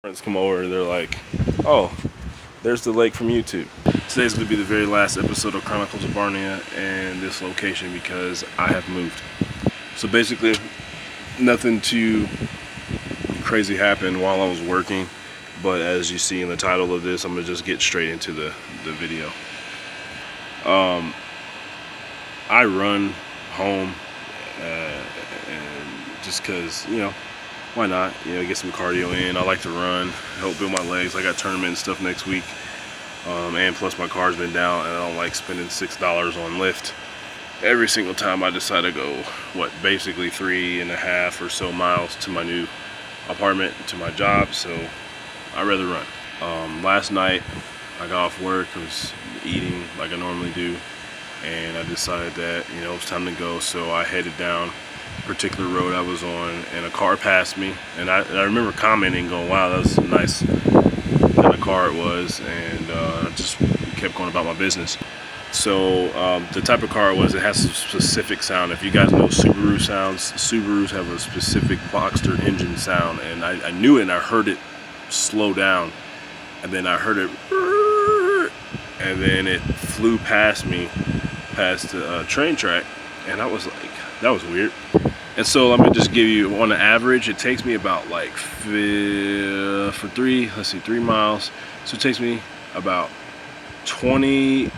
Friends come over and they're like, oh, there's the lake from YouTube. Today's going to be the very last episode of Chronicles of Bar-nia and this location because I have moved. So basically, nothing too crazy happened while I was working, but as you see in the title of this, I'm going to just get straight into the video. I run home and just because, you know, why not? You know, get some cardio in. I like to run, help build my legs. I got tournament and stuff next week. And plus my car's been down and I don't like spending $6 on Lyft every single time I decide to go, basically 3.5 or so miles to my new apartment, to my job, so I'd rather run. Last night I got off work, I was eating like I normally do, and I decided that, you know, it was time to go, so I headed down particular road I was on, and a car passed me, and I remember commenting, going, wow, that was a nice kind of car it was, and I just kept going about my business. So the type of car it was, it has a specific sound. If you guys know Subaru sounds, Subarus have a specific Boxster engine sound, and I knew it, and I heard it slow down, and then I heard it, and then it flew past me, past the train track, and I was like, that was weird. And so let me just give you, on the average, it takes me about like, for 3 miles, so it takes me about 20,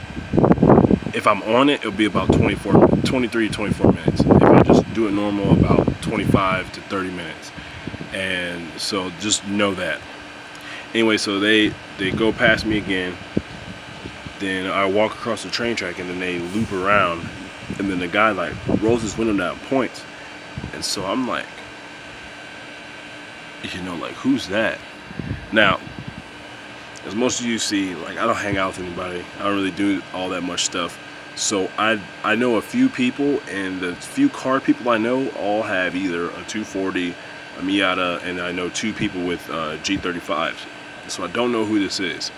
if I'm on it, it'll be about 23 to 24 minutes. If I just do it normal, about 25 to 30 minutes. And so just know that. Anyway, so they go past me again, then I walk across the train track, and then they loop around, and then the guy like rolls his window down, points. And so I'm like, you know, like, who's that? Now, as most of you see, like, I don't hang out with anybody. I don't really do all that much stuff. So I know a few people, and the few car people I know all have either a 240, a Miata, and I know 2 people with G35s. So I don't know who this is.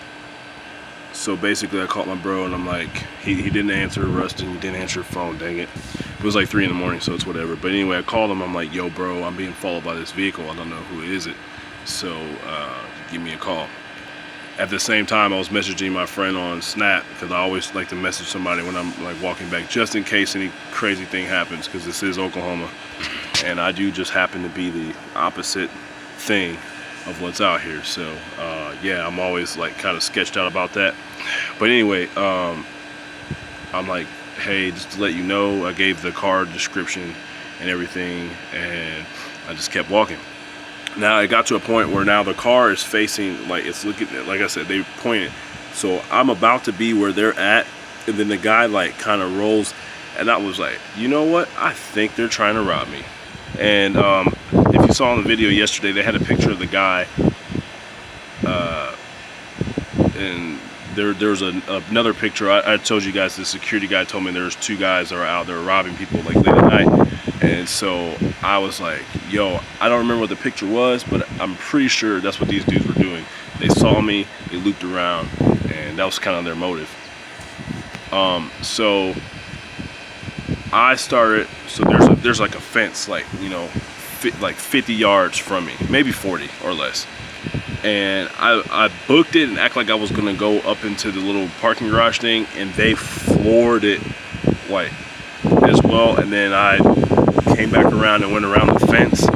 So basically I called my bro, and I'm like, he didn't answer. Rustin, he didn't answer the phone, dang it. It was like 3 in the morning, so it's whatever. But anyway, I called him. I'm like, yo bro, I'm being followed by this vehicle. I don't know who is it. So give me a call. At the same time, I was messaging my friend on Snap, because I always like to message somebody when I'm like walking back, just in case any crazy thing happens, because this is Oklahoma, and I do just happen to be the opposite thing of what's out here. So yeah, I'm always like kind of sketched out about that. But anyway, I'm like, hey, just to let you know, I gave the car description and everything, and I just kept walking. Now it got to a point where now the car is facing, like, it's looking, like I said, they pointed. So I'm about to be where they're at, and then the guy like kind of rolls, and I was like, you know what? I think they're trying to rob me. And if you saw in the video yesterday, they had a picture of the guy, and there's another picture. I told you guys, the security guy told me there's 2 guys that are out there robbing people like late at night. And so I was like, yo, I don't remember what the picture was, but I'm pretty sure that's what these dudes were doing. They saw me, they looped around, and that was kind of their motive. So I started, so there's like a fence, like, you know, like 50 yards from me, maybe 40 or less. And I booked it and act like I was gonna go up into the little parking garage thing, and they floored it like as well. And then I came back around and went around the fence,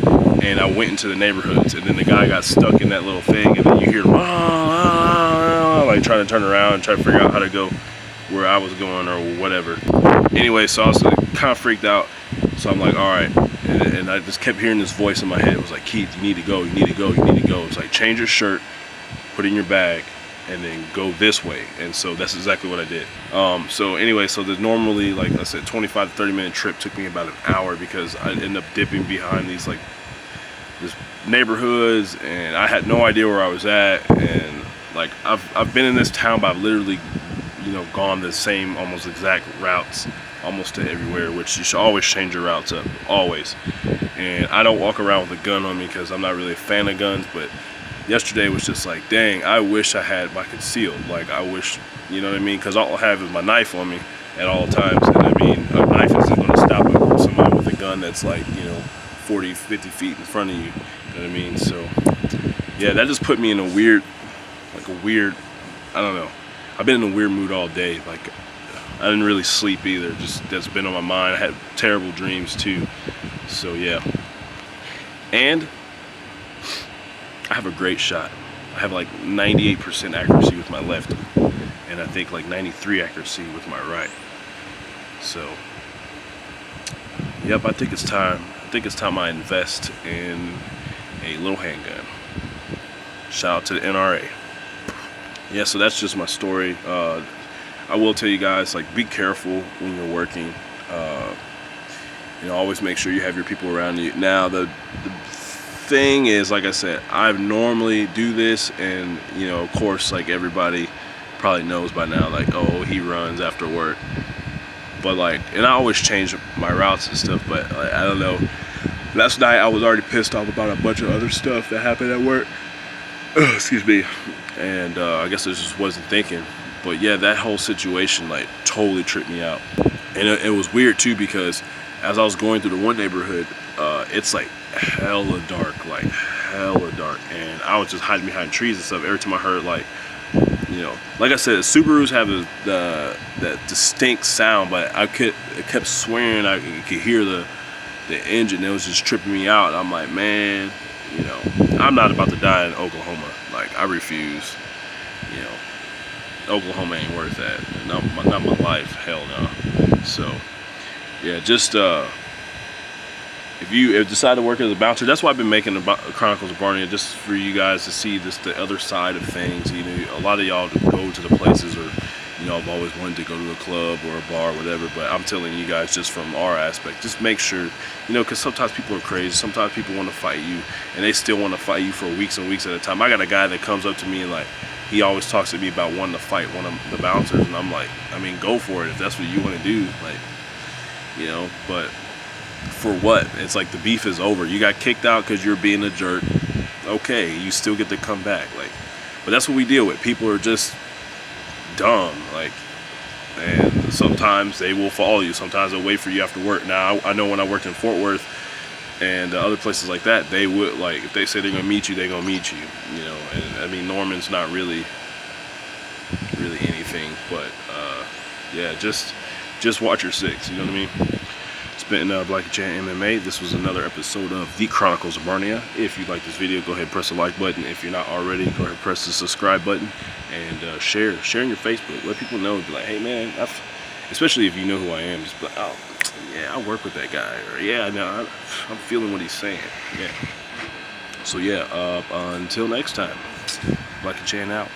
and I went into the neighborhoods, and then the guy got stuck in that little thing, and then you hear him like trying to turn around and try to figure out how to go where I was going or whatever. Anyway, so I was kind of freaked out. So I'm like, all right. And I just kept hearing this voice in my head. It was like, Keith, you need to go, you need to go, you need to go. It's like, change your shirt, put it in your bag, and then go this way. And so that's exactly what I did. So anyway, so the normally, like I said, 25 to 30 minute trip took me about an hour, because I ended up dipping behind these like this neighborhoods, and I had no idea where I was at. And like I've been in this town, but I've literally, you know, gone the same almost exact routes almost to everywhere, which you should always change your routes up, always. And I don't walk around with a gun on me because I'm not really a fan of guns, but yesterday was just like, dang, I wish I had my concealed. Like, I wish, you know what I mean? Because all I have is my knife on me at all times, and I mean, a knife isn't going to stop somebody with a gun that's like, you know, 40, 50 feet in front of you. You know what I mean? So yeah, that just put me in a weird, I don't know. I've been in a weird mood all day. Like, I didn't really sleep either. Just, that's been on my mind. I had terrible dreams too. So yeah. And I have a great shot. I have like 98% accuracy with my left, and I think like 93 accuracy with my right. So, yep, I think it's time. I think it's time I invest in a little handgun. Shout out to the NRA. Yeah, so that's just my story. I will tell you guys, like, be careful when you're working. You know, always make sure you have your people around you. Now, the thing is, like I said, I normally do this, and, you know, of course, like, everybody probably knows by now, like, oh, he runs after work. But, like, and I always change my routes and stuff, but, like, I don't know. Last night, I was already pissed off about a bunch of other stuff that happened at work. Excuse me. And I guess I just wasn't thinking. But yeah, that whole situation like totally tripped me out. And it was weird too, because as I was going through the one neighborhood, it's like hella dark, and I was just hiding behind trees and stuff. Every time I heard, like, you know, like I said, Subarus have that distinct sound, but I kept swearing I could hear the engine. It was just tripping me out. I'm like, man, you know, I'm not about to die in Oklahoma. Like, I refuse. You know, Oklahoma ain't worth that. Not my life. Hell no. So, yeah, just if you decide to work as a bouncer, that's why I've been making the Chronicles of Bar-nia, just for you guys to see just the other side of things. You know, a lot of y'all go to the places, or, you know, I've always wanted to go to a club or a bar or whatever, but I'm telling you guys, just from our aspect, just make sure, you know, because sometimes people are crazy. Sometimes people want to fight you, and they still want to fight you for weeks and weeks at a time. I got a guy that comes up to me and, like, he always talks to me about wanting to fight one of the bouncers, and I'm like, I mean, go for it if that's what you want to do, like, you know, but for what? It's like the beef is over. You got kicked out because you're being a jerk. Okay, you still get to come back, like, but that's what we deal with. People are just dumb, like, and sometimes they will follow you. Sometimes they'll wait for you after work. Now, I know when I worked in Fort Worth and other places like that, they would, like, if they say they're gonna meet you, they're gonna meet you, you know. And I mean, Norman's not really anything, but yeah, just watch your six, you know what I mean. It's been Black and Chan MMA. This was another episode of the Chronicles of Bar-nia. If you like this video, go ahead and press the like button. If you're not already, go ahead and press the subscribe button, and share in your Facebook. Let people know. Be like, hey man, especially if you know who I am, just be like, oh yeah, I work with that guy, or yeah, I know, I'm feeling what he's saying. Yeah. So yeah, until next time, Black and Chan out.